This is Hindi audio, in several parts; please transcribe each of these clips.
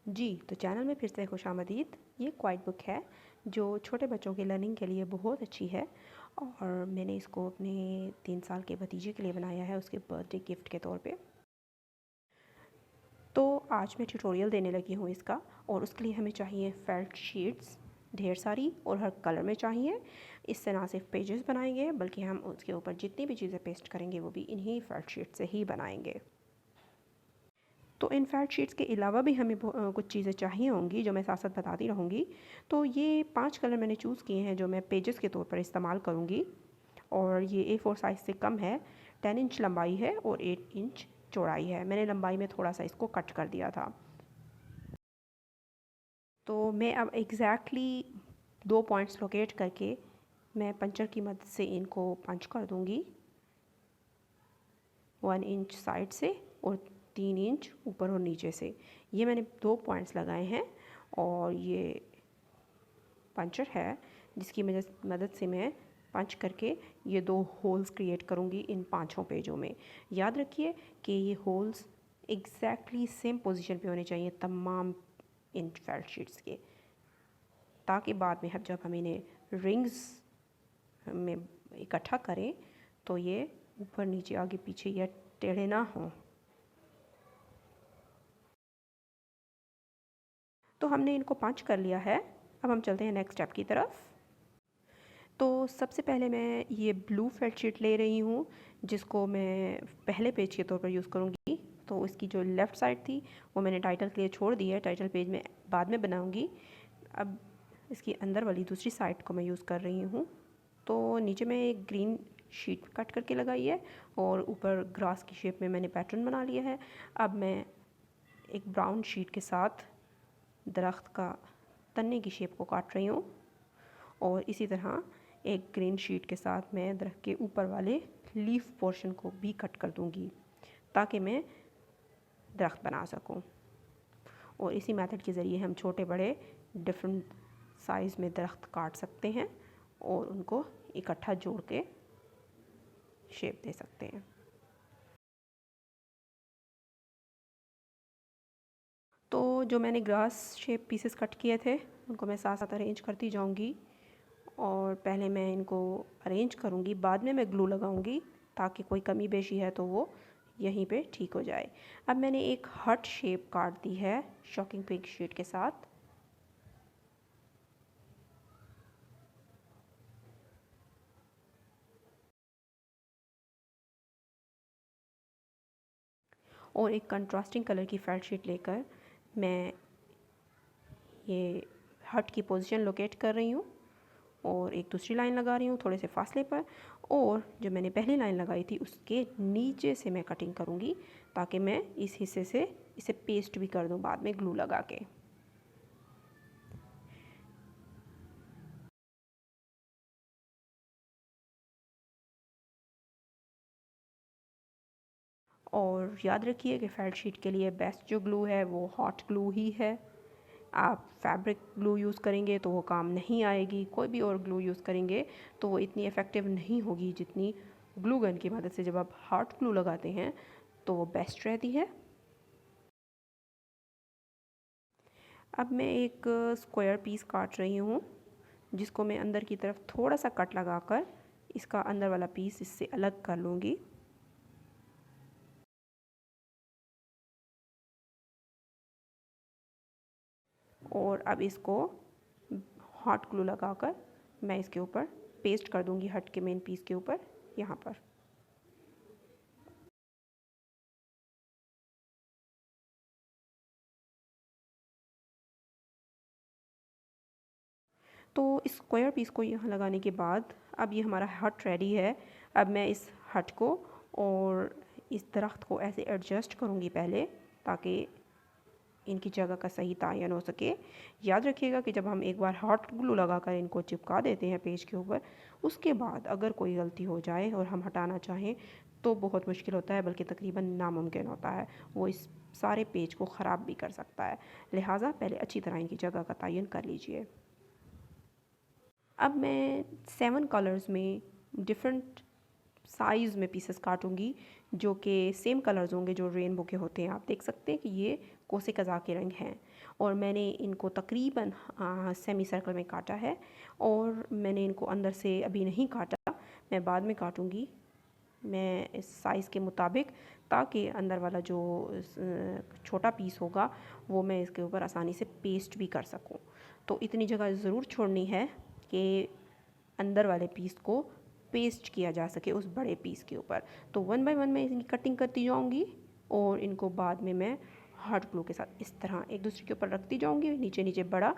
जी, तो चैनल में फिर से खुशामदीद। ये क्वाइट बुक है जो छोटे बच्चों के लर्निंग के लिए बहुत अच्छी है और मैंने इसको अपने 3 साल के भतीजे के लिए बनाया है उसके बर्थडे गिफ्ट के तौर पे। तो आज मैं ट्यूटोरियल देने लगी हूँ इसका और उसके लिए हमें चाहिए फेल्ट शीट्स ढेर सारी और हर कलर में चाहिए। इससे ना सिर्फ पेजेस बनाएंगे बल्कि हम उसके ऊपर जितनी भी चीज़ें पेस्ट करेंगे वो भी इन्हीं फेल्ट शीट से ही बनाएंगे। तो इन फैट शीट्स के अलावा भी हमें कुछ चीज़ें चाहिए होंगी जो मैं साथ साथ बताती रहूँगी। तो ये 5 कलर मैंने चूज़ किए हैं जो मैं पेजेस के तौर पर इस्तेमाल करूँगी और ये A4 साइज़ से कम है। 10 इंच लंबाई है और 8 इंच चौड़ाई है। मैंने लंबाई में थोड़ा सा इसको कट कर दिया था। तो मैं अब एग्जैक्टली 2 पॉइंट्स लोकेट करके मैं पंचर की मदद से इनको पंच कर दूँगी 1 इंच साइड से और 3 इंच ऊपर और नीचे से। ये मैंने 2 पॉइंट्स लगाए हैं और ये पंचर है जिसकी मदद से मैं पंच करके ये 2 होल्स क्रिएट करूँगी इन 5 पेजों में। याद रखिए कि ये होल्स एग्जैक्टली सेम पोजीशन पे होने चाहिए तमाम इन फेल्ट शीट्स के, ताकि बाद में जब हम इन्हें रिंग्स में इकट्ठा करें तो ये ऊपर नीचे आगे पीछे या टेढ़े ना हों। तो हमने इनको पंच कर लिया है। अब हम चलते हैं नेक्स्ट स्टेप की तरफ। तो सबसे पहले मैं ये ब्लू फेल्ट शीट ले रही हूँ जिसको मैं पहले पेज के तौर पर यूज़ करूँगी। तो इसकी जो लेफ़्ट साइड थी वो मैंने टाइटल के लिए छोड़ दी है, टाइटल पेज में बाद में बनाऊँगी। अब इसकी अंदर वाली दूसरी साइड को मैं यूज़ कर रही हूँ। तो नीचे में एक ग्रीन शीट कट करके लगाई है और ऊपर ग्रास की शेप में मैंने पैटर्न बना लिया है। अब मैं एक ब्राउन शीट के साथ दरख्त का तने की शेप को काट रही हूँ और इसी तरह एक ग्रीन शीट के साथ मैं दरख्त के ऊपर वाले लीफ पोर्शन को भी कट कर दूँगी ताकि मैं दरख्त बना सकूँ। और इसी मेथड के ज़रिए हम छोटे बड़े डिफरेंट साइज़ में दरख्त काट सकते हैं और उनको इकट्ठा जोड़ के शेप दे सकते हैं। तो जो मैंने ग्रास शेप पीसेस कट किए थे उनको मैं साथ साथ अरेंज करती जाऊंगी और पहले मैं इनको अरेंज करूंगी, बाद में मैं ग्लू लगाऊंगी ताकि कोई कमी बेशी है तो वो यहीं पे ठीक हो जाए। अब मैंने एक हार्ट शेप काट दी है शॉकिंग पिंक शीट के साथ। और एक कंट्रास्टिंग कलर की फेल्ट शीट लेकर मैं ये हार्ट की पोजीशन लोकेट कर रही हूँ और एक दूसरी लाइन लगा रही हूँ थोड़े से फासले पर। और जो मैंने पहली लाइन लगाई थी उसके नीचे से मैं कटिंग करूँगी ताकि मैं इस हिस्से से इसे पेस्ट भी कर दूँ बाद में ग्लू लगा के। और याद रखिए कि फेल्ट शीट के लिए बेस्ट जो ग्लू है वो हॉट ग्लू ही है। आप फैब्रिक ग्लू यूज़ करेंगे तो वो काम नहीं आएगी, कोई भी और ग्लू यूज़ करेंगे तो वो इतनी इफ़ेक्टिव नहीं होगी जितनी ग्लू गन की मदद से जब आप हॉट ग्लू लगाते हैं तो वो बेस्ट रहती है। अब मैं एक स्क्वायर पीस काट रही हूँ जिसको मैं अंदर की तरफ थोड़ा सा कट लगाकर इसका अंदर वाला पीस इससे अलग कर लूँगी। और अब इसको हॉट ग्लू लगाकर मैं इसके ऊपर पेस्ट कर दूँगी हट के मेन पीस के ऊपर यहाँ पर। तो इस स्क्वायर पीस को यहाँ लगाने के बाद अब ये हमारा हट रेडी है। अब मैं इस हट को और इस दरख्त को ऐसे एडजस्ट करूँगी पहले ताकि इनकी जगह का सही तयन हो सके। याद रखिएगा कि जब हम एक बार हॉट ग्लू लगाकर इनको चिपका देते हैं पेज के ऊपर, उसके बाद अगर कोई गलती हो जाए और हम हटाना चाहें तो बहुत मुश्किल होता है, बल्कि तकरीबन नामुमकिन होता है। वो इस सारे पेज को ख़राब भी कर सकता है। लिहाजा पहले अच्छी तरह इनकी जगह का तयन कर लीजिए। अब मैं 7 कलर्स में डिफरेंट साइज़ में पीसेस काटूंगी जो कि सेम कलर्स होंगे जो रेनबो के होते हैं। आप देख सकते हैं कि ये कोसे कज़ा के रंग हैं और मैंने इनको तकरीबन सेमी सर्कल में काटा है और मैंने इनको अंदर से अभी नहीं काटा, मैं बाद में काटूँगी मैं इस साइज़ के मुताबिक, ताकि अंदर वाला जो छोटा पीस होगा वो मैं इसके ऊपर आसानी से पेस्ट भी कर सकूं। तो इतनी जगह ज़रूर छोड़नी है कि अंदर वाले पीस को पेस्ट किया जा सके उस बड़े पीस के ऊपर। तो 1 बाय 1 मैं इनकी कटिंग करती जाऊंगी और इनको बाद में मैं हॉट ग्लू के साथ इस तरह एक दूसरे के ऊपर रखती जाऊंगी, नीचे नीचे बड़ा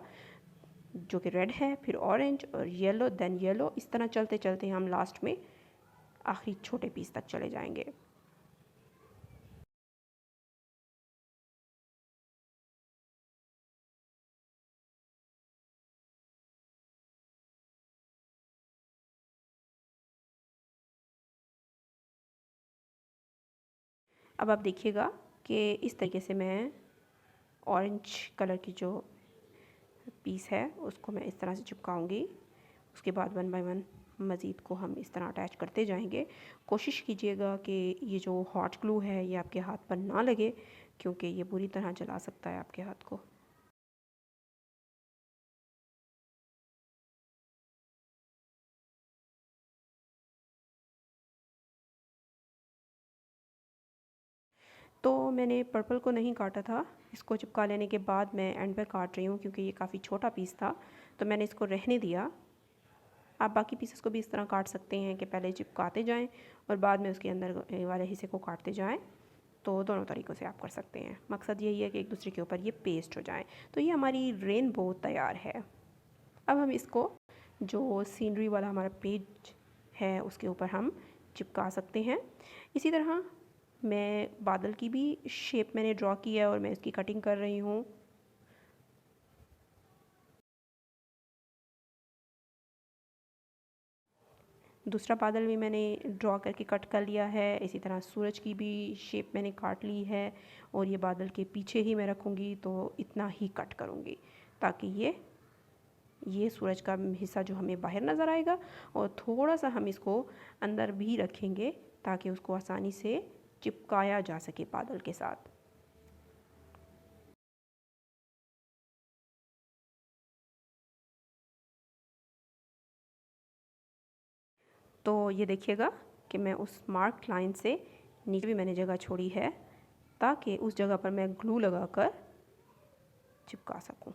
जो कि रेड है, फिर ऑरेंज और येलो, देन येलो, इस तरह चलते चलते हम लास्ट में आखिरी छोटे पीस तक चले जाएंगे। अब आप देखिएगा कि इस तरीके से मैं ऑरेंज कलर की जो पीस है उसको मैं इस तरह से चिपकाऊंगी। उसके बाद 1 बाय 1 मज़ीद को हम इस तरह अटैच करते जाएंगे। कोशिश कीजिएगा कि ये जो हॉट ग्लू है ये आपके हाथ पर ना लगे, क्योंकि ये बुरी तरह जला सकता है आपके हाथ को। तो मैंने पर्पल को नहीं काटा था, इसको चिपका लेने के बाद मैं एंड पे काट रही हूँ क्योंकि ये काफ़ी छोटा पीस था, तो मैंने इसको रहने दिया। आप बाकी पीसेस को भी इस तरह काट सकते हैं कि पहले चिपकाते जाएं और बाद में उसके अंदर वाले हिस्से को काटते जाएं। तो दोनों तरीक़ों से आप कर सकते हैं, मकसद यही है कि एक दूसरे के ऊपर ये पेस्ट हो जाए। तो ये हमारी रेनबो तैयार है। अब हम इसको जो सीनरी वाला हमारा पेज है उसके ऊपर हम चिपका सकते हैं। इसी तरह मैं बादल की भी शेप मैंने ड्रॉ की है और मैं इसकी कटिंग कर रही हूँ। दूसरा बादल भी मैंने ड्रॉ करके कट कर लिया है। इसी तरह सूरज की भी शेप मैंने काट ली है और ये बादल के पीछे ही मैं रखूँगी, तो इतना ही कट करूँगी ताकि ये सूरज का हिस्सा जो हमें बाहर नज़र आएगा और थोड़ा सा हम इसको अंदर भी रखेंगे ताकि उसको आसानी से चिपकाया जा सके बादल के साथ। तो ये देखिएगा कि मैं उस मार्क लाइन से नीचे भी मैंने जगह छोड़ी है ताकि उस जगह पर मैं ग्लू लगाकर चिपका सकूं।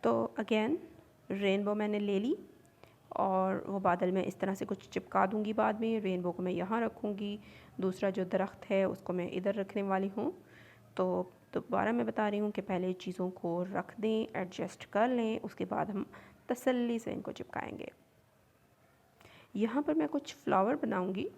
तो अगेन रेनबो मैंने ले ली और वो बादल मैं इस तरह से कुछ चिपका दूंगी। बाद में रेनबो को मैं यहाँ रखूँगी, दूसरा जो दरख्त है उसको मैं इधर रखने वाली हूँ। तो दोबारा मैं बता रही हूँ कि पहले चीज़ों को रख दें, एडजस्ट कर लें, उसके बाद हम तसल्ली से इनको चिपकाएंगे। यहाँ पर मैं कुछ फ्लावर बनाऊँगी।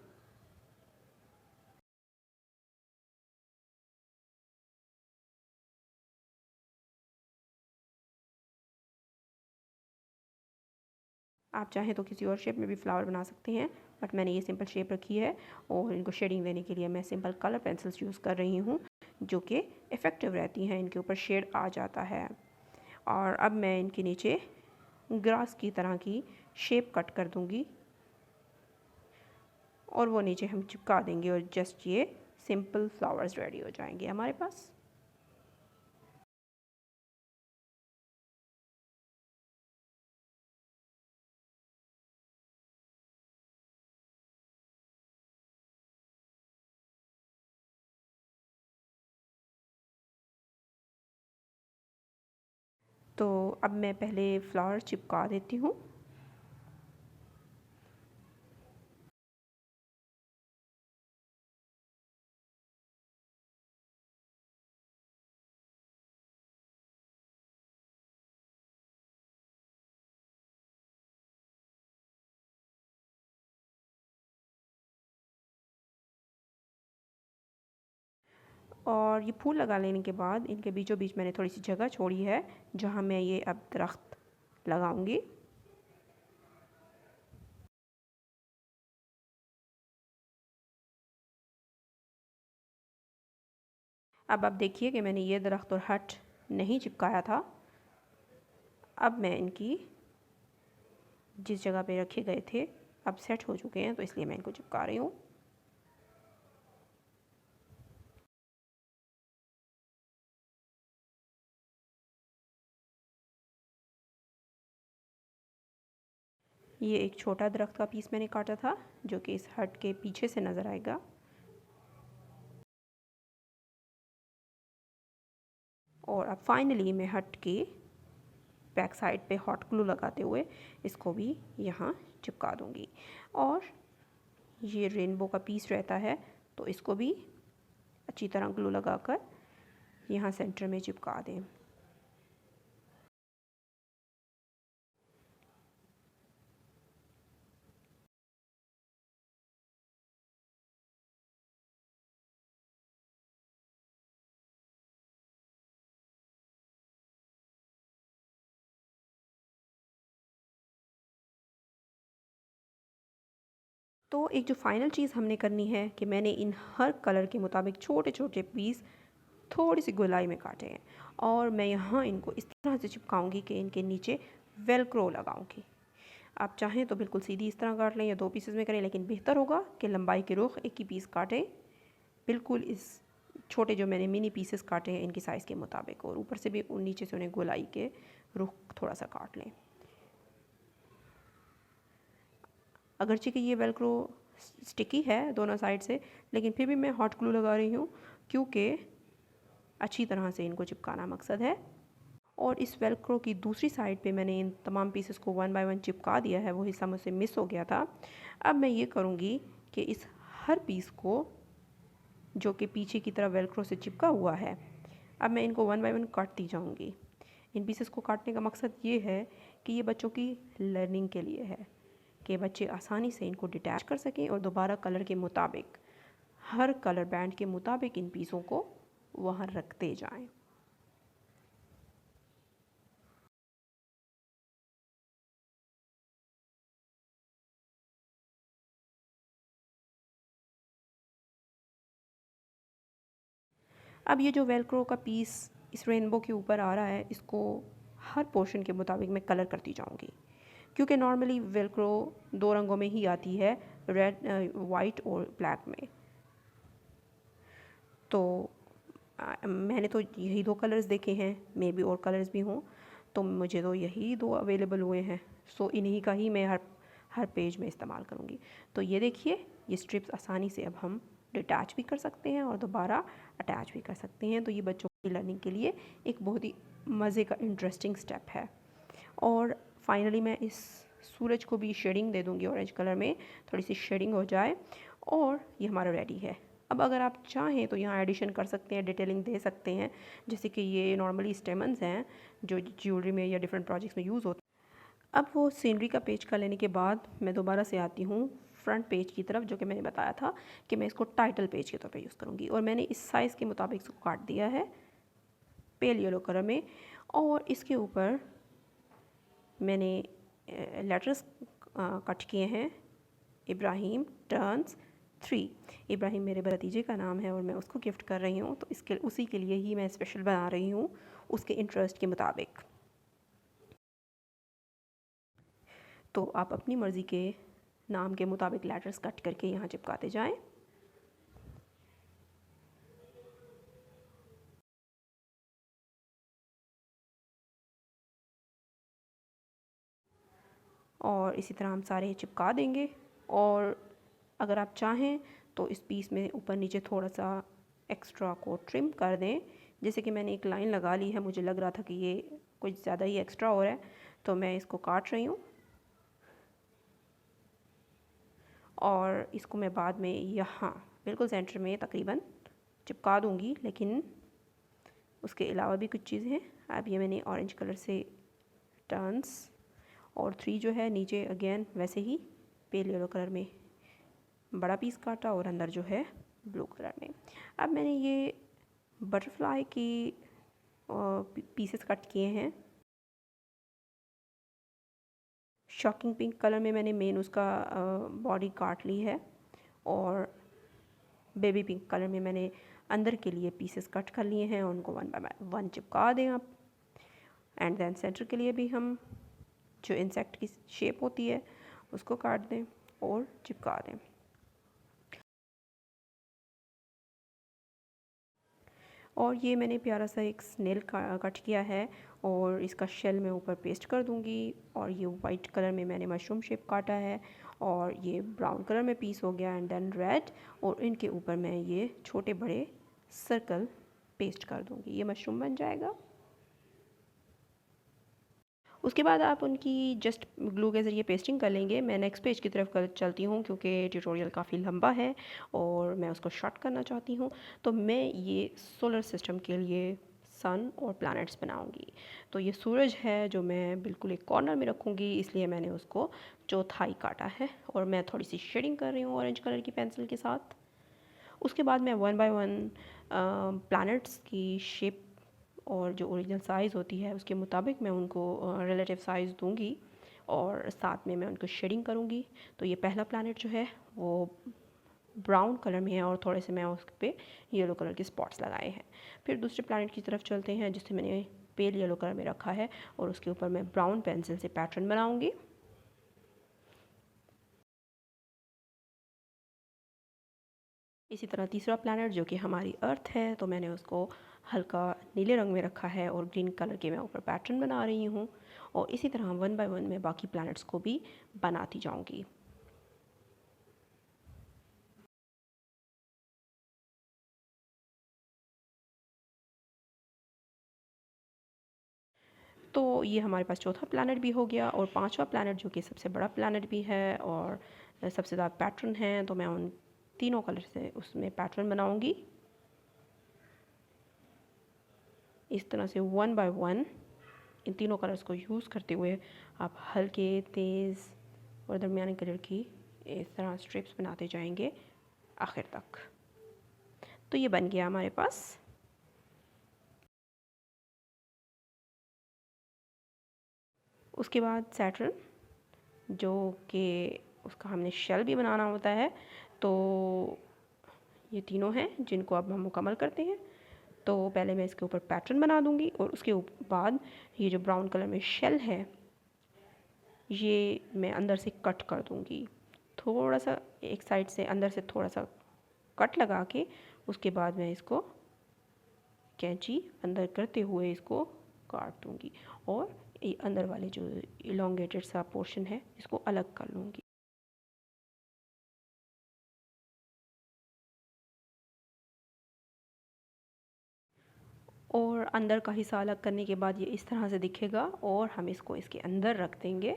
आप चाहें तो किसी और शेप में भी फ्लावर बना सकते हैं, बट मैंने ये सिंपल शेप रखी है और इनको शेडिंग देने के लिए मैं सिंपल कलर पेंसिल्स यूज़ कर रही हूँ जो कि इफ़ेक्टिव रहती हैं, इनके ऊपर शेड आ जाता है। और अब मैं इनके नीचे ग्रास की तरह की शेप कट कर दूँगी और वो नीचे हम चिपका देंगे और जस्ट ये सिंपल फ्लावर्स रेडी हो जाएंगे हमारे पास। तो अब मैं पहले फ्लावर चिपका देती हूँ। और ये फूल लगा लेने के बाद इनके बीचों बीच मैंने थोड़ी सी जगह छोड़ी है जहाँ मैं ये अब दरख्त लगाऊंगी। अब आप देखिए कि मैंने ये दरख्त और हट नहीं चिपकाया था। अब मैं इनकी जिस जगह पे रखे गए थे अब सेट हो चुके हैं, तो इसलिए मैं इनको चिपका रही हूँ। ये एक छोटा दरख्त का पीस मैंने काटा था जो कि इस हट के पीछे से नज़र आएगा। और अब फाइनली मैं हट के बैक साइड पे हॉट ग्लू लगाते हुए इसको भी यहाँ चिपका दूँगी। और ये रेनबो का पीस रहता है तो इसको भी अच्छी तरह ग्लू लगाकर यहाँ सेंटर में चिपका दें। तो एक जो फाइनल चीज़ हमने करनी है कि मैंने इन हर कलर के मुताबिक छोटे छोटे पीस थोड़ी सी गोलाई में काटे हैं और मैं यहाँ इनको इस तरह से चिपकाऊंगी कि इनके नीचे वेलक्रो लगाऊंगी। आप चाहें तो बिल्कुल सीधी इस तरह काट लें या 2 पीसेस में करें, लेकिन बेहतर होगा कि लंबाई के रुख एक ही पीस काटें, बिल्कुल इस छोटे जो मैंने मिनी पीसेस काटे हैं इनकी साइज़ के मुताबिक, और ऊपर से भी नीचे से उन्हें गोलाई के रुख थोड़ा सा काट लें। अगरचे कि ये वेलक्रो स्टिकी है दोनों साइड से, लेकिन फिर भी मैं हॉट ग्लू लगा रही हूँ क्योंकि अच्छी तरह से इनको चिपकाना मकसद है। और इस वेलक्रो की दूसरी साइड पे मैंने इन तमाम पीसेस को 1 बाय 1 चिपका दिया है, वो हिस्सा मुझसे मिस हो गया था। अब मैं ये करूँगी कि इस हर पीस को जो कि पीछे की तरफ वेलक्रो से चिपका हुआ है, अब मैं इनको 1 बाय 1 काटती जाऊँगी। इन पीसेस को काटने का मकसद ये है कि ये बच्चों की लर्निंग के लिए है कि बच्चे आसानी से इनको डिटैच कर सकें और दोबारा कलर के मुताबिक, हर कलर बैंड के मुताबिक इन पीसों को वहाँ रखते जाएं। अब ये जो वेलक्रो का पीस इस रेनबो के ऊपर आ रहा है, इसको हर पोर्शन के मुताबिक मैं कलर करती जाऊंगी क्योंकि नॉर्मली वेलक्रो 2 रंगों में ही आती है, रेड, वाइट और ब्लैक में। तो मैंने तो यही 2 कलर्स देखे हैं, मे बी और कलर्स भी हों, तो मुझे तो यही 2 अवेलेबल हुए हैं, सो इन्हीं का ही मैं हर पेज में इस्तेमाल करूँगी। तो ये देखिए, ये स्ट्रिप्स आसानी से अब हम डिटैच भी कर सकते हैं और दोबारा अटैच भी कर सकते हैं। तो ये बच्चों की लर्निंग के लिए एक बहुत ही मज़े का इंटरेस्टिंग स्टेप है। और फाइनली मैं इस सूरज को भी शेडिंग दे दूँगी ऑरेंज कलर में, थोड़ी सी शेडिंग हो जाए और ये हमारा रेडी है। अब अगर आप चाहें तो यहाँ एडिशन कर सकते हैं, डिटेलिंग दे सकते हैं, जैसे कि ये नॉर्मली स्टेमन्स हैं जो ज्वेलरी में या डिफरेंट प्रोजेक्ट्स में यूज़ होते हैं। अब वो सीनरी का पेज का लेने के बाद मैं दोबारा से आती हूँ फ्रंट पेज की तरफ, जो कि मैंने बताया था कि मैं इसको टाइटल पेज के तौर पे यूज़ करूँगी। और मैंने इस साइज़ के मुताबिक इसको काट दिया है पेल येलो कलर में, और इसके ऊपर मैंने लेटर्स कट किए हैं, इब्राहिम टर्न्स 3। इब्राहिम मेरे भतीजे का नाम है और मैं उसको गिफ्ट कर रही हूँ, तो इसके उसी के लिए ही मैं स्पेशल बना रही हूँ उसके इंटरेस्ट के मुताबिक। तो आप अपनी मर्ज़ी के नाम के मुताबिक लेटर्स कट करके यहाँ चिपकाते जाएं। और इसी तरह हम सारे चिपका देंगे। और अगर आप चाहें तो इस पीस में ऊपर नीचे थोड़ा सा एक्स्ट्रा को ट्रिम कर दें। जैसे कि मैंने एक लाइन लगा ली है, मुझे लग रहा था कि ये कुछ ज़्यादा ही एक्स्ट्रा हो रहा है, तो मैं इसको काट रही हूँ और इसको मैं बाद में यहाँ बिल्कुल सेंटर में तकरीबन चिपका दूँगी। लेकिन उसके अलावा भी कुछ चीज़ें हैं। अब ये मैंने ऑरेंज कलर से टर्न्स और 3 जो है नीचे अगेन वैसे ही पेल येलो कलर में बड़ा पीस काटा और अंदर जो है ब्लू कलर में। अब मैंने ये बटरफ्लाई की पीसेस कट किए हैं। शॉकिंग पिंक कलर में मैंने मेन उसका बॉडी काट ली है, और बेबी पिंक कलर में मैंने अंदर के लिए पीसेस कट कर लिए हैं, उनको 1 बाय 1 चिपका दें आप। एंड देन सेंटर के लिए भी हम जो इंसेक्ट की शेप होती है उसको काट दें और चिपका दें। और ये मैंने प्यारा सा एक स्नेल कट किया है और इसका शेल मैं ऊपर पेस्ट कर दूँगी। और ये वाइट कलर में मैंने मशरूम शेप काटा है और ये ब्राउन कलर में पीस हो गया एंड देन रेड, और इनके ऊपर मैं ये छोटे बड़े सर्कल पेस्ट कर दूँगी। ये मशरूम बन जाएगा। उसके बाद आप उनकी जस्ट ग्लू के ज़रिए पेस्टिंग कर लेंगे। मैं नेक्स्ट पेज की तरफ चलती हूँ क्योंकि ट्यूटोरियल काफ़ी लंबा है और मैं उसको शॉर्ट करना चाहती हूँ। तो मैं ये सोलर सिस्टम के लिए सन और प्लैनेट्स बनाऊंगी। तो ये सूरज है जो मैं बिल्कुल एक कॉर्नर में रखूँगी, इसलिए मैंने उसको चौथाई काटा है और मैं थोड़ी सी शेडिंग कर रही हूँ ऑरेंज कलर की पेंसिल के साथ। उसके बाद मैं वन बाय वन प्लैनेट्स की शेप और जो ओरिजिनल साइज़ होती है उसके मुताबिक मैं उनको रिलेटिव साइज़ दूंगी और साथ में मैं उनको शेडिंग करूंगी। तो ये पहला प्लैनेट जो है वो ब्राउन कलर में है और थोड़े से मैं उस पर येलो कलर के स्पॉट्स लगाए हैं। फिर दूसरे प्लैनेट की तरफ चलते हैं जिसे मैंने पेल येलो कलर में रखा है और उसके ऊपर मैं ब्राउन पेंसिल से पैटर्न बनाऊंगी। इसी तरह तीसरा प्लैनेट जो कि हमारी अर्थ है, तो मैंने उसको हल्का नीले रंग में रखा है और ग्रीन कलर के मैं ऊपर पैटर्न बना रही हूँ। और इसी तरह वन बाय वन मैं बाकी प्लैनेट्स को भी बनाती जाऊँगी। तो ये हमारे पास चौथा प्लैनेट भी हो गया और पांचवा प्लैनेट जो कि सबसे बड़ा प्लैनेट भी है और सबसे ज़्यादा पैटर्न है, तो मैं उन तीनों कलर से उसमें पैटर्न बनाऊँगी। इस तरह से वन बाय वन इन तीनों कलर्स को यूज़ करते हुए आप हल्के, तेज़ और दरमियाने कलर की इस तरह स्ट्रिप्स बनाते जाएंगे आखिर तक। तो ये बन गया हमारे पास। उसके बाद सैटर्न जो कि उसका हमने शेल भी बनाना होता है, तो ये तीनों हैं जिनको अब हम मुकम्मल करते हैं। तो पहले मैं इसके ऊपर पैटर्न बना दूंगी और उसके बाद ये जो ब्राउन कलर में शेल है ये मैं अंदर से कट कर दूंगी। थोड़ा सा एक साइड से अंदर से थोड़ा सा कट लगा के उसके बाद मैं इसको कैंची अंदर करते हुए इसको काट दूंगी और ये अंदर वाले जो इलोंगेटेड सा पोर्शन है इसको अलग कर लूँगी। और अंदर का हिस्सा अलग करने के बाद ये इस तरह से दिखेगा और हम इसको इसके अंदर रख देंगे।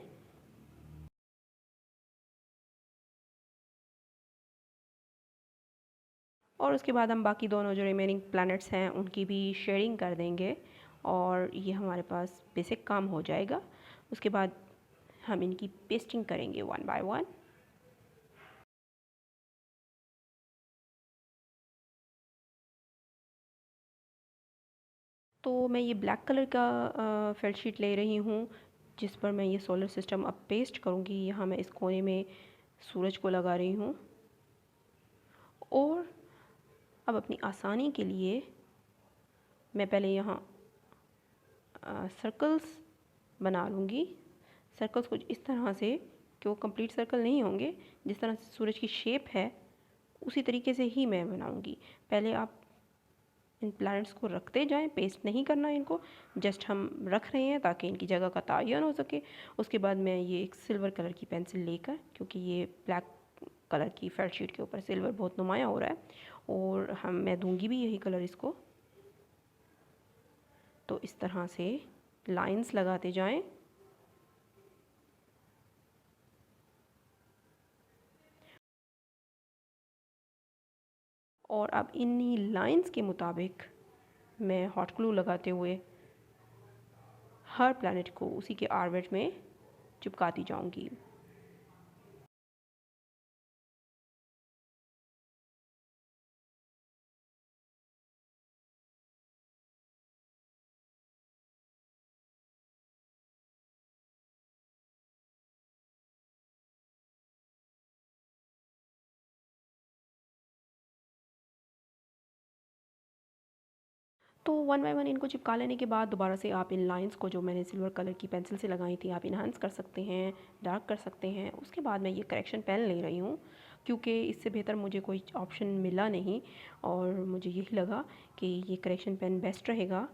और उसके बाद हम बाकी दोनों जो रिमेनिंग प्लैनेट्स हैं उनकी भी शेडिंग कर देंगे और ये हमारे पास बेसिक काम हो जाएगा। उसके बाद हम इनकी पेस्टिंग करेंगे वन बाय वन। तो मैं ये ब्लैक कलर का फेल्ट शीट ले रही हूँ जिस पर मैं ये सोलर सिस्टम अब पेस्ट करूँगी। यहाँ मैं इस कोने में सूरज को लगा रही हूँ और अब अपनी आसानी के लिए मैं पहले यहाँ सर्कल्स बना लूँगी। सर्कल्स कुछ इस तरह से कि वो कंप्लीट सर्कल नहीं होंगे, जिस तरह से सूरज की शेप है उसी तरीके से ही मैं बनाऊँगी। पहले आप इन प्लैनेट्स को रखते जाएं, पेस्ट नहीं करना इनको, जस्ट हम रख रहे हैं ताकि इनकी जगह का तयन हो सके। उसके बाद मैं ये एक सिल्वर कलर की पेंसिल लेकर, क्योंकि ये ब्लैक कलर की फेल्ट शीट के ऊपर सिल्वर बहुत नुमाया हो रहा है और मैं दूंगी भी यही कलर इसको। तो इस तरह से लाइंस लगाते जाएं और अब इन्हीं लाइंस के मुताबिक मैं हॉट ग्लू लगाते हुए हर प्लैनेट को उसी के ऑर्बिट में चिपकाती जाऊंगी। तो वन बाय वन इनको चिपका लेने के बाद दोबारा से आप इन लाइंस को जो मैंने सिल्वर कलर की पेंसिल से लगाई थी आप इन्हांस कर सकते हैं, डार्क कर सकते हैं। उसके बाद मैं ये करेक्शन पेन ले रही हूँ क्योंकि इससे बेहतर मुझे कोई ऑप्शन मिला नहीं और मुझे यही लगा कि ये करेक्शन पेन बेस्ट रहेगा।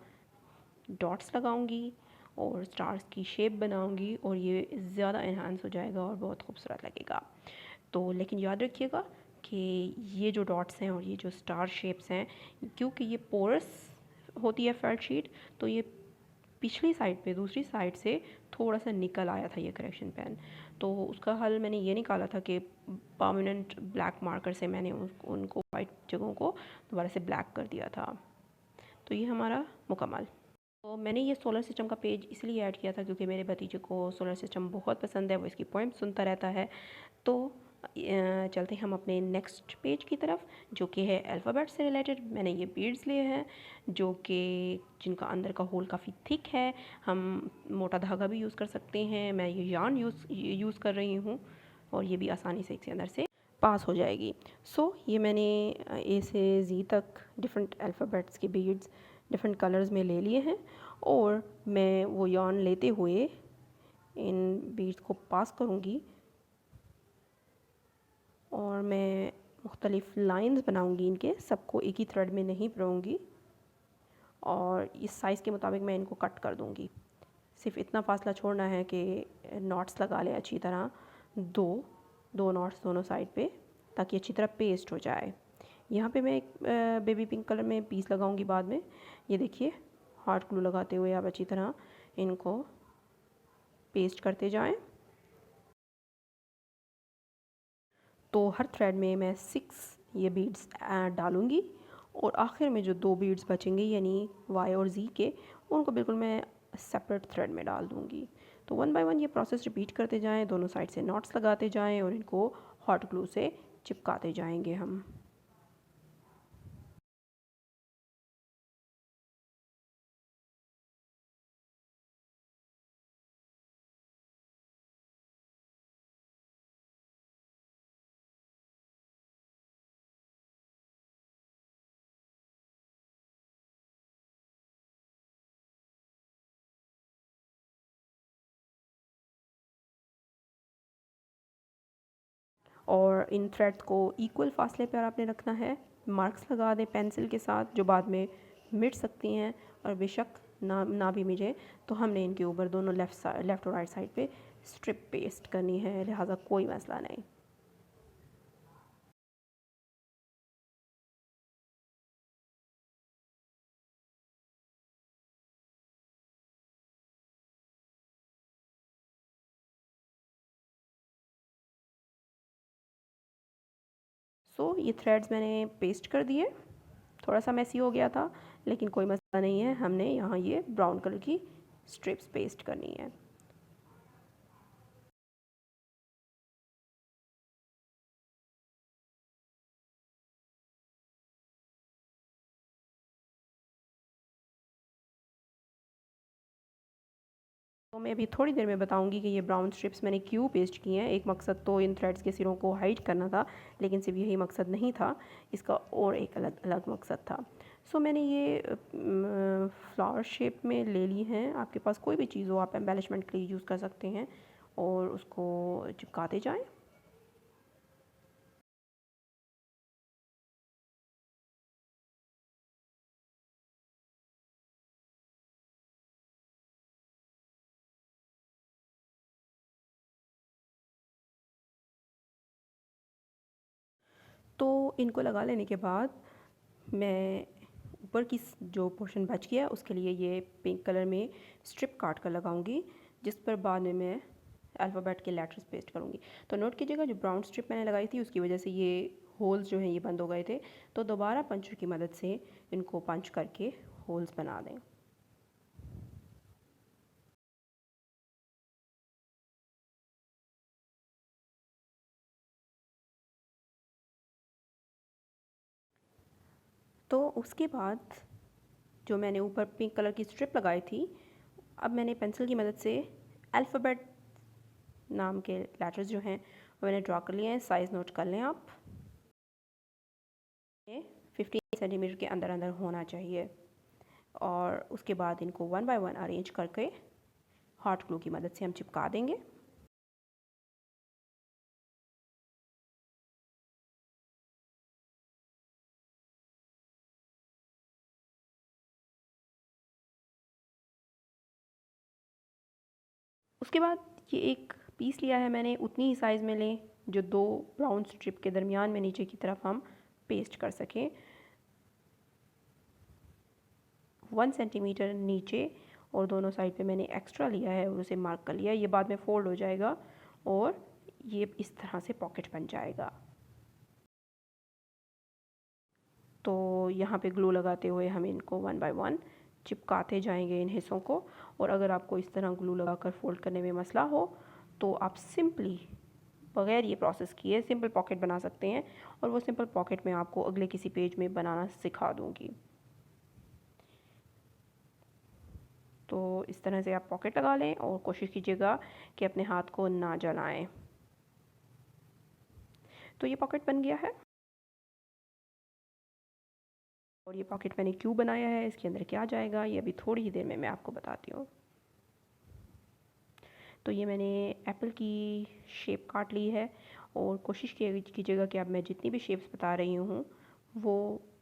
डॉट्स लगाऊंगी और स्टार्स की शेप बनाऊंगी और ये ज़्यादा इन्हांस हो जाएगा और बहुत खूबसूरत लगेगा। तो लेकिन याद रखिएगा कि ये जो डॉट्स हैं और ये जो स्टार शेप्स हैं, क्योंकि ये पोरस होती है फेल्ट शीट, तो ये पिछली साइड पे दूसरी साइड से थोड़ा सा निकल आया था ये करेक्शन पेन। तो उसका हल मैंने ये निकाला था कि परमानेंट ब्लैक मार्कर से मैंने उनको वाइट जगहों को दोबारा से ब्लैक कर दिया था। तो ये हमारा मुकम्मल। तो मैंने ये सोलर सिस्टम का पेज इसलिए ऐड किया था क्योंकि मेरे भतीजे को सोलर सिस्टम बहुत पसंद है, वो इसकी पोएम सुनता रहता है। तो चलते हैं हम अपने नेक्स्ट पेज की तरफ, जो कि है अल्फ़ाबेट से रिलेटेड। मैंने ये बीड्स लिए हैं जो कि जिनका अंदर का होल काफ़ी थिक है। हम मोटा धागा भी यूज़ कर सकते हैं, मैं ये यार्न यूज़ कर रही हूँ और ये भी आसानी से इसके अंदर से पास हो जाएगी। ये मैंने ए से जी तक डिफरेंट अल्फ़ाबेट्स के बीड्स डिफरेंट कलर्स में ले लिए हैं और मैं वो यार्न लेते हुए इन बीड्स को पास करूँगी और मैं मुख्तलिफ़ लाइंस बनाऊंगी इनके, सबको एक ही थ्रेड में नहीं बनाऊंगी और इस साइज़ के मुताबिक मैं इनको कट कर दूंगी। सिर्फ इतना फासला छोड़ना है कि नॉट्स लगा ले अच्छी तरह, दो नॉट्स दोनों साइड पे, ताकि अच्छी तरह पेस्ट हो जाए। यहाँ पे मैं एक बेबी पिंक कलर में पीस लगाऊंगी बाद में। ये देखिए, हॉट ग्लू लगाते हुए आप अच्छी तरह इनको पेस्ट करते जाएं। तो हर थ्रेड में मैं 6 ये बीड्स डालूंगी और आखिर में जो 2 बीड्स बचेंगे यानी वाई और जी के, उनको बिल्कुल मैं सेपरेट थ्रेड में डाल दूंगी। तो 1 बाय 1 ये प्रोसेस रिपीट करते जाएं, दोनों साइड से नॉट्स लगाते जाएं और इनको हॉट ग्लू से चिपकाते जाएंगे हम। और इन थ्रेड्स को इक्वल फासले पर आपने रखना है। मार्क्स लगा दें पेंसिल के साथ जो बाद में मिट सकती हैं और बेशक ना भी मिले तो हमने इनके ऊपर दोनों लेफ़्ट और राइट साइड पे स्ट्रिप पेस्ट करनी है, लिहाजा कोई मसला नहीं। ये थ्रेड्स मैंने पेस्ट कर दिए। थोड़ा सा मैसी हो गया था लेकिन कोई मसला नहीं है, हमने यहाँ ये ब्राउन कलर की स्ट्रिप्स पेस्ट करनी है। तो मैं अभी थोड़ी देर में बताऊंगी कि ये ब्राउन स्ट्रिप्स मैंने क्यों पेस्ट की हैं। एक मकसद तो इन थ्रेड्स के सिरों को हाइड करना था, लेकिन सिर्फ यही मकसद नहीं था, इसका और एक अलग अलग मकसद था। मैंने ये फ्लावर शेप में ले ली हैं। आपके पास कोई भी चीज़ हो आप एम्बेलिशमेंट के लिए यूज़ कर सकते हैं और उसको चिपकाते जाएं। तो इनको लगा लेने के बाद मैं ऊपर की जो पोर्शन बच गया उसके लिए ये पिंक कलर में स्ट्रिप काट कर लगाऊंगी, जिस पर बाद में मैं अल्फ़ाबेट के लेटर्स पेस्ट करूँगी। तो नोट कीजिएगा, जो ब्राउन स्ट्रिप मैंने लगाई थी उसकी वजह से ये होल्स जो हैं ये बंद हो गए थे, तो दोबारा पंचर की मदद से इनको पंच करके होल्स बना दें। तो उसके बाद जो मैंने ऊपर पिंक कलर की स्ट्रिप लगाई थी, अब मैंने पेंसिल की मदद से अल्फ़ाबेट नाम के लेटर्स जो हैं वो मैंने ड्रा कर लिए हैं। साइज़ नोट कर लें आप, ये 15 सेंटीमीटर के अंदर अंदर होना चाहिए। और उसके बाद इनको 1 बाय 1 अरेंज करके हॉट ग्लू की मदद से हम चिपका देंगे। उसके बाद ये एक पीस लिया है मैंने, उतनी ही साइज़ में लें जो दो ब्राउन स्ट्रिप के दरमियान में नीचे की तरफ हम पेस्ट कर सकें। 1 सेंटीमीटर नीचे और दोनों साइड पे मैंने एक्स्ट्रा लिया है और उसे मार्क कर लिया। ये बाद में फोल्ड हो जाएगा और ये इस तरह से पॉकेट बन जाएगा। तो यहाँ पे ग्लू लगाते हुए हम इनको 1 बाय 1 चिपकाते जाएंगे इन हिस्सों को। और अगर आपको इस तरह ग्लू लगाकर फोल्ड करने में मसला हो तो आप सिंपली बगैर ये प्रोसेस किए सिंपल पॉकेट बना सकते हैं, और वो सिंपल पॉकेट मैं आपको अगले किसी पेज में बनाना सिखा दूँगी। तो इस तरह से आप पॉकेट लगा लें और कोशिश कीजिएगा कि अपने हाथ को ना जलाएं। तो ये पॉकेट बन गया है। और ये पॉकेट मैंने क्यों बनाया है, इसके अंदर क्या जाएगा, ये अभी थोड़ी ही देर में मैं आपको बताती हूँ। तो ये मैंने एप्पल की शेप काट ली है और कोशिश कीजिएगा कि अब मैं जितनी भी शेप्स बता रही हूँ वो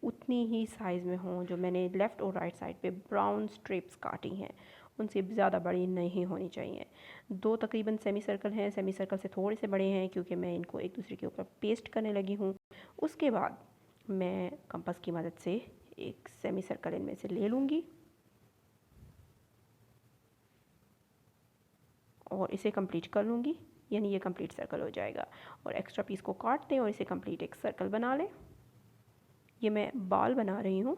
उतनी ही साइज़ में हों। जो मैंने लेफ़्ट और राइट साइड पे ब्राउन स्ट्रिप्स काटी हैं उनसे ज़्यादा बड़ी नहीं होनी चाहिए। दो तकरीबन सेमी सर्कल हैं, सेमी सर्कल से थोड़े से बड़े हैं क्योंकि मैं इनको एक दूसरे के ऊपर पेस्ट करने लगी हूँ। उसके बाद मैं कंपास की मदद से एक सेमी सर्कल इनमें से ले लूँगी और इसे कंप्लीट कर लूँगी, यानी ये कंप्लीट सर्कल हो जाएगा। और एक्स्ट्रा पीस को काट दें और इसे कंप्लीट एक सर्कल बना लें। ये मैं बाल बना रही हूँ।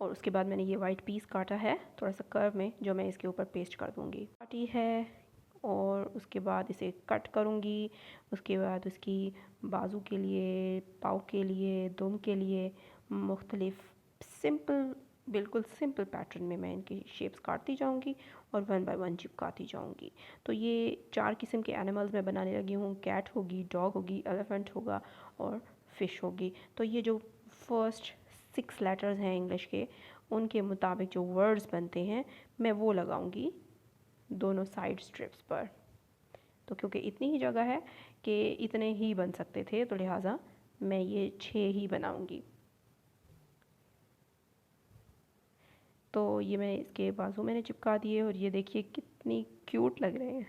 और उसके बाद मैंने ये वाइट पीस काटा है थोड़ा सा कर्व में, जो मैं इसके ऊपर पेस्ट कर दूँगी। काटी है और उसके बाद इसे कट करूँगी। उसके बाद उसकी बाजू के लिए, पाँव के लिए, दुम के लिए मुख्तलिफ सिंपल, बिल्कुल सिंपल पैटर्न में मैं इनकी शेप्स काटती जाऊँगी और 1 बाय 1 चिपकाती जाऊँगी। तो ये 4 किस्म के एनिमल्स मैं बनाने लगी हूँ। कैट होगी, डॉग होगी, एलिफेंट होगा और फ़िश होगी। तो ये जो फर्स्ट 6 लेटर्स हैं इंग्लिश के, उनके मुताबिक जो वर्ड्स बनते हैं मैं वो लगाऊंगी दोनों साइड स्ट्रिप्स पर। तो क्योंकि इतनी ही जगह है कि इतने ही बन सकते थे तो लिहाजा मैं ये 6 ही बनाऊंगी। तो ये मैंने इसके बाजू मैंने चिपका दिए और ये देखिए कितनी क्यूट लग रहे हैं।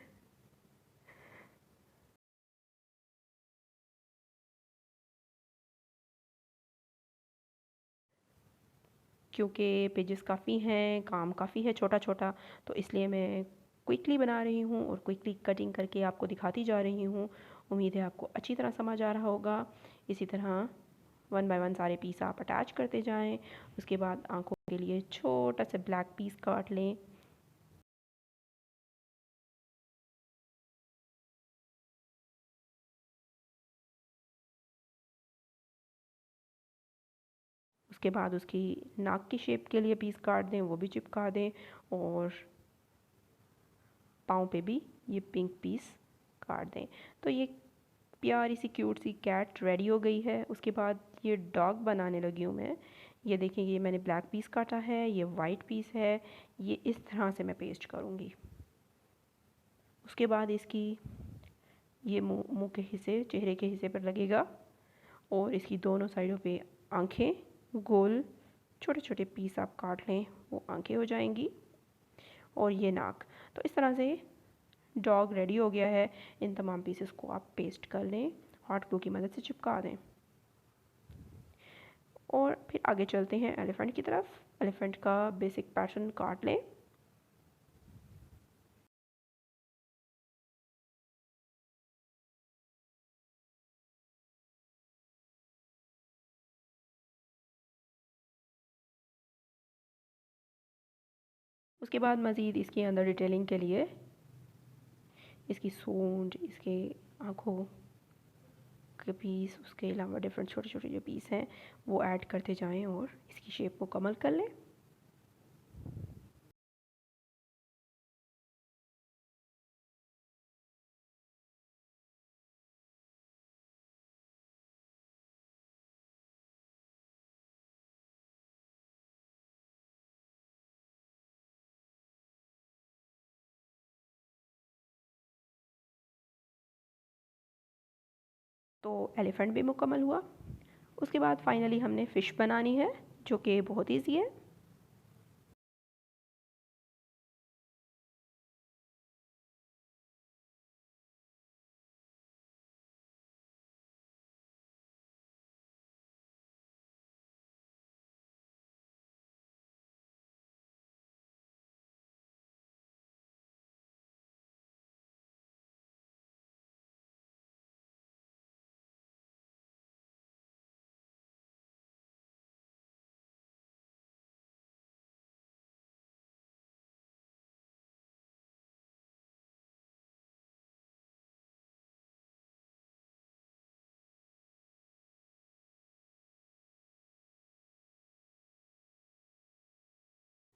क्योंकि पेजेस काफ़ी हैं, काम काफ़ी है छोटा छोटा, तो इसलिए मैं क्विकली बना रही हूँ और क्विकली कटिंग करके आपको दिखाती जा रही हूँ। उम्मीद है आपको अच्छी तरह समझ आ रहा होगा। इसी तरह 1 बाय 1 सारे पीस आप अटैच करते जाएं। उसके बाद आंखों के लिए छोटा सा ब्लैक पीस काट लें। उसके बाद उसकी नाक की शेप के लिए पीस काट दें, वो भी चिपका दें। और पाँव पे भी ये पिंक पीस काट दें। तो ये प्यारी सी क्यूट सी कैट रेडी हो गई है। उसके बाद ये डॉग बनाने लगी हूँ मैं। ये देखिए, ये मैंने ब्लैक पीस काटा है, ये वाइट पीस है, ये इस तरह से मैं पेस्ट करूँगी। उसके बाद इसकी ये मुंह मुंह के हिस्से, चेहरे के हिस्से पर लगेगा और इसकी दोनों साइडों पे आंखें, गोल छोटे छोटे पीस आप काट लें, वो आंखें हो जाएंगी। और ये नाक। तो इस तरह से डॉग रेडी हो गया है। इन तमाम पीसेस को आप पेस्ट कर लें, हॉट ग्लू की मदद से चिपका दें। और फिर आगे चलते हैं एलिफेंट की तरफ। एलिफेंट का बेसिक पैटर्न काट लें। उसके बाद मज़ीद इसके अंदर डिटेलिंग के लिए इसकी सूंड, इसके आँखों के पीस, उसके अलावा डिफरेंट छोटे छोटे जो पीस हैं वो ऐड करते जाएं और इसकी शेप को कमल कर लें। तो एलिफेंट भी मुकम्मल हुआ। उसके बाद फाइनली हमने फ़िश बनानी है, जो कि बहुत ईजी है।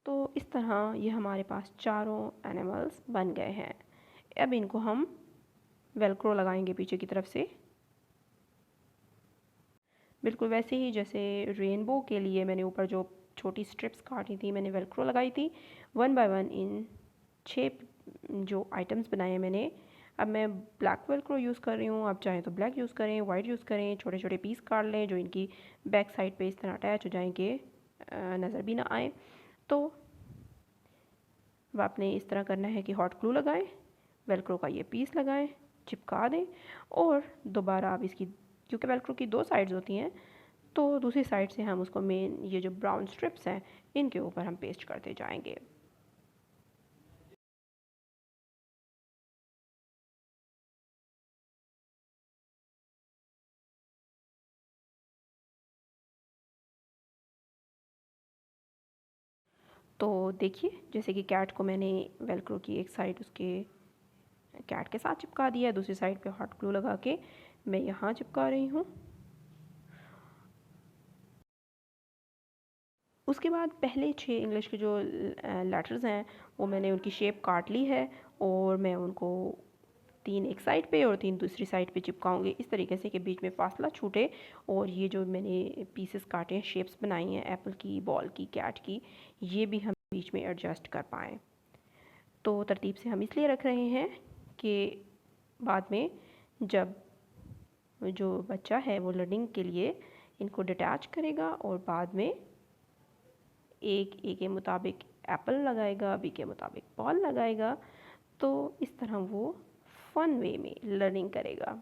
तो इस तरह ये हमारे पास चारों एनिमल्स बन गए हैं। अब इनको हम वेलक्रो लगाएंगे पीछे की तरफ से, बिल्कुल वैसे ही जैसे रेनबो के लिए मैंने ऊपर जो छोटी स्ट्रिप्स काटी थी, मैंने वेलक्रो लगाई थी। 1 बाय 1 इन 6 जो आइटम्स बनाए मैंने। अब मैं ब्लैक वेलक्रो यूज़ कर रही हूँ, आप चाहें तो ब्लैक यूज़ करें, वाइट यूज़ करें। छोटे छोटे पीस काट लें जो इनकी बैक साइड पे इस तरह अटैच हो जाएंगे, नज़र भी ना आए। तो अब आपने इस तरह करना है कि हॉट ग्लू लगाएं, वेलक्रो का ये पीस लगाएं, चिपका दें और दोबारा आप इसकी, क्योंकि वेलक्रो की 2 साइड्स होती हैं, तो दूसरी साइड से हम उसको मेन ये जो ब्राउन स्ट्रिप्स हैं इनके ऊपर हम पेस्ट करते जाएंगे। तो देखिए, जैसे कि कैट को मैंने वेलक्रो की एक साइड उसके कैट के साथ चिपका दिया है, दूसरी साइड पे हॉट ग्लू लगा के मैं यहाँ चिपका रही हूँ। उसके बाद पहले 6 इंग्लिश के जो लेटर्स हैं वो मैंने उनकी शेप काट ली है और मैं उनको 3 एक साइड पे और 3 दूसरी साइड पे चिपकाऊंगी, इस तरीके से कि बीच में फासला छूटे और ये जो मैंने पीसेस काटे हैं, शेप्स बनाई हैं एप्पल की, बॉल की, कैट की, ये भी हम बीच में एडजस्ट कर पाएँ। तो तरतीब से हम इसलिए रख रहे हैं कि बाद में जब जो बच्चा है वो लर्निंग के लिए इनको डिटैच करेगा और बाद में एक ए के मुताबिक एप्पल लगाएगा, बी के मुताबिक बॉल लगाएगा, तो इस तरह वो फ़न वे में लर्निंग करेगा।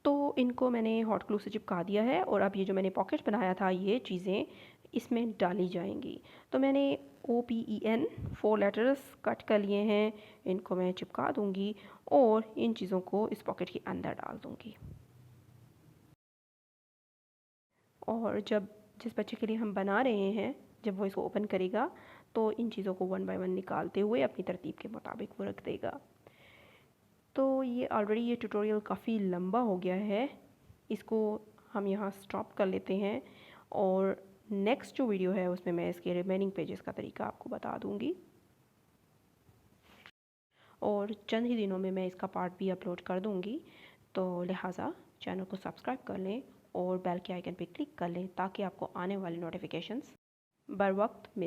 तो इनको मैंने हॉट ग्लू से चिपका दिया है और अब ये जो मैंने पॉकेट बनाया था ये चीज़ें इसमें डाली जाएंगी। तो मैंने OPEN 4 लेटर्स कट कर लिए हैं, इनको मैं चिपका दूंगी और इन चीज़ों को इस पॉकेट के अंदर डाल दूंगी। और जब जिस बच्चे के लिए हम बना रहे हैं, जब वो इसको ओपन करेगा तो इन चीज़ों को 1 बाय 1 निकालते हुए अपनी तरतीब के मुताबिक वो रख देगा। तो ये ऑलरेडी ये ट्यूटोरियल काफ़ी लंबा हो गया है, इसको हम यहाँ स्टॉप कर लेते हैं और नेक्स्ट जो वीडियो है उसमें मैं इसके रिमेनिंग पेजेस का तरीका आपको बता दूँगी और चंद ही दिनों में मैं इसका पार्ट भी अपलोड कर दूँगी। तो लिहाजा चैनल को सब्सक्राइब कर लें और बेल के आइकन पे क्लिक कर लें ताकि आपको आने वाली नोटिफिकेशंस बर वक्त मिल